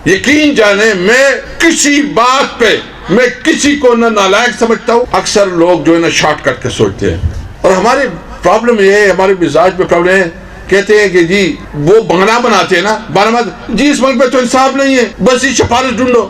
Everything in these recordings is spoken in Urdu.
یقین جانے میں کسی بات پہ میں کسی کو نہ نالائق سمجھتا ہوں. اکثر لوگ جو ہے نا شارٹ کٹ کے سوچتے ہیں, اور ہمارے پرابلم یہ ہے, ہمارے مزاج میں پرابلم ہے, کہتے ہیں کہ جی وہ بہانا بناتے ہیں نا, بہانا جی اس ملک میں تو انصاف نہیں ہے, بس یہ سفارش ڈھونڈو.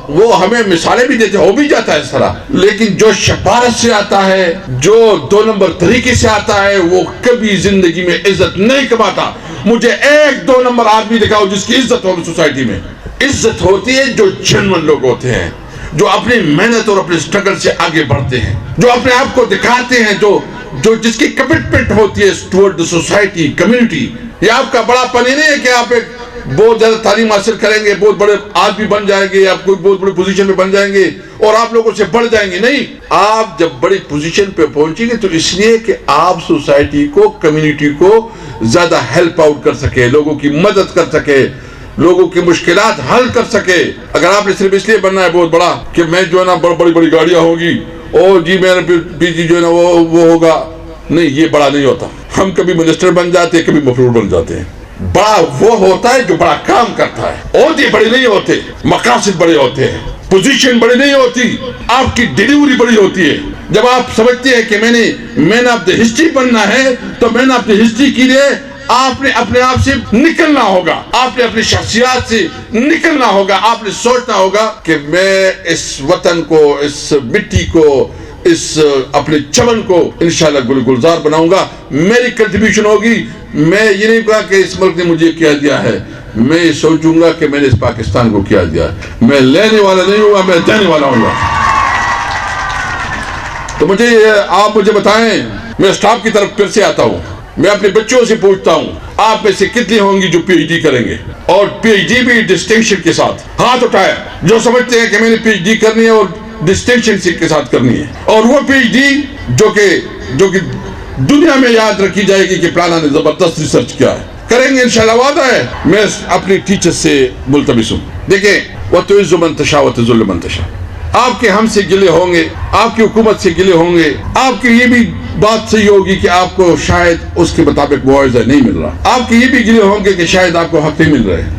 وہ ہمیں مثالیں بھی دیتے ہیں, ہو بھی جاتا ہے اس طرح, لیکن جو سفارش سے آتا ہے, جو 2 نمبر طریقے سے آتا ہے, وہ کبھی زندگی میں عزت نہیں کماتا. مجھے 1-2 نمبر آدمی دکھاؤ جس کی عزت ہوگی سوسائٹی میں. عزت ہوتی ہے جو جنون لوگ ہوتے ہیں, جو اپنی محنت اور اپنے اسٹرگل سے آگے بڑھتے ہیں, جو اپنے آپ کو دکھاتے ہیں, جو جس کی کمٹمنٹ ہوتی ہے ٹورڈ سوسائٹی, کمیونٹی. یہ آپ کا بڑا پن ہی نہیں ہے کہ آپ ایک بہت زیادہ تعلیم حاصل کریں گے, بہت بڑے آدمی بن جائیں گے, آپ کوئی بہت بڑی پوزیشن پہ بن جائیں گے اور آپ لوگوں سے بڑھ جائیں گے. نہیں, آپ جب بڑی پوزیشن پہ پہنچیں گے تو اس لیے کہ آپ سوسائٹی کو, کمیونٹی کو زیادہ ہیلپ آؤٹ کر سکے, لوگوں کی مدد کر سکے, لوگوں کی مشکلات حل کر سکے. اگر آپ نے صرف اس لیے بننا ہے بہت بڑا کہ میں جو ہے نا بڑی گاڑیاں ہوگی اور جی میرا جی جو ہے نا وہ ہوگا, نہیں, یہ بڑا نہیں ہوتا. ہم کبھی منسٹر بن جاتے ہیں, کبھی مفرور بن جاتے ہیں. بڑا وہ ہوتا ہے جو بڑا کام کرتا ہے. عہدے بڑے نہیں ہوتے, مقاصد بڑے ہوتے ہیں, پوزیشن بڑی نہیں ہوتی, آپ کی ڈیلیوری بڑی ہوتی ہے. جب آپ سمجھتے ہیں کہ میں نے آپ کی ہسٹری بننا ہے, تو میں نے اپنی ہسٹری کے لیے آپ نے اپنے آپ سے نکلنا ہوگا, آپ نے اپنی شخصیات سے نکلنا ہوگا. آپ نے سوچنا ہوگا کہ میں اس وطن کو, اس مٹی کو, اس اپنے چمن کو انشاءاللہ گلزار بناؤں گا. میری کنٹریبیوشن ہوگی. میں یہ نہیں کہا کہ اس ملک نے مجھے کیا دیا ہے, میں یہ سوچوں گا کہ میں نے اس پاکستان کو کیا دیا. میں لینے والا نہیں ہوں گا, میں دینے والا ہوں گا. تو آپ مجھے بتائیں, میں سٹاف کی طرف پھر سے آتا ہوں, میں اپنے بچوں سے پوچھتا ہوں, آپ میں سے کتنے ہوں گی جو پی ایچ ڈی کریں گے, اور پی ایچ ڈی بھی ڈسٹنکشن کے ساتھ؟ ہاتھ اٹھائے جو سمجھتے ہیں کہ میں نے پی ایچ ڈی کرنی ہے اور ڈسٹنکشن کے ساتھ کرنی ہے, اور وہ پی ایچ ڈی جو کہ دنیا میں یاد رکھی جائے گی کہ پلانا نے زبردست ریسرچ کیا ہے. کریں گے انشاءاللہ, وعدہ ہے. میں اپنی ٹیچر سے ملتمس ہوں. دیکھیں, وَتُعِزُّ مَن تَشَاءُ وَتُذِلُّ مَن تَشَاءُ. آپ کے ہم سے گلے ہوں گے, آپ کی حکومت سے گلے ہوں گے, آپ کی یہ بھی بات صحیح ہوگی کہ آپ کو شاید اس کے مطابق معاوضہ نہیں مل رہا, آپ کی یہ بھی گلے ہوں گے کہ شاید آپ کو حق نہیں مل رہے.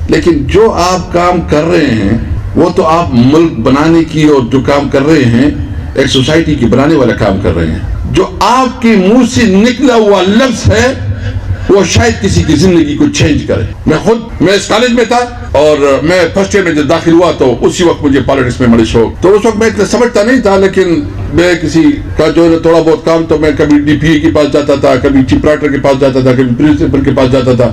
لیکن جو آپ کام کر رہے ہیں وہ تو آپ ملک بنانے کی, اور جو کام کر رہے ہیں ایک سوسائٹی کی بنانے والا کام کر رہے ہیں. جو آپ کے منہ سے نکلا ہوا لفظ ہے وہ شاید کسی کی زندگی کو چینج کرے. میں اس کالج میں تھا, اور میں فرسٹ ایئر میں جب داخل ہوا تو اسی وقت مجھے پالیٹکس میں بڑے شوق. تو اس وقت میں اتنا سمجھتا نہیں تھا, لیکن میں کسی کا جو ہے تھوڑا بہت کام, تو میں کبھی ڈی پی اے کے پاس جاتا تھا, کبھی چیف رائٹر کے پاس جاتا تھا, کبھی پرنسپل کے پاس جاتا تھا.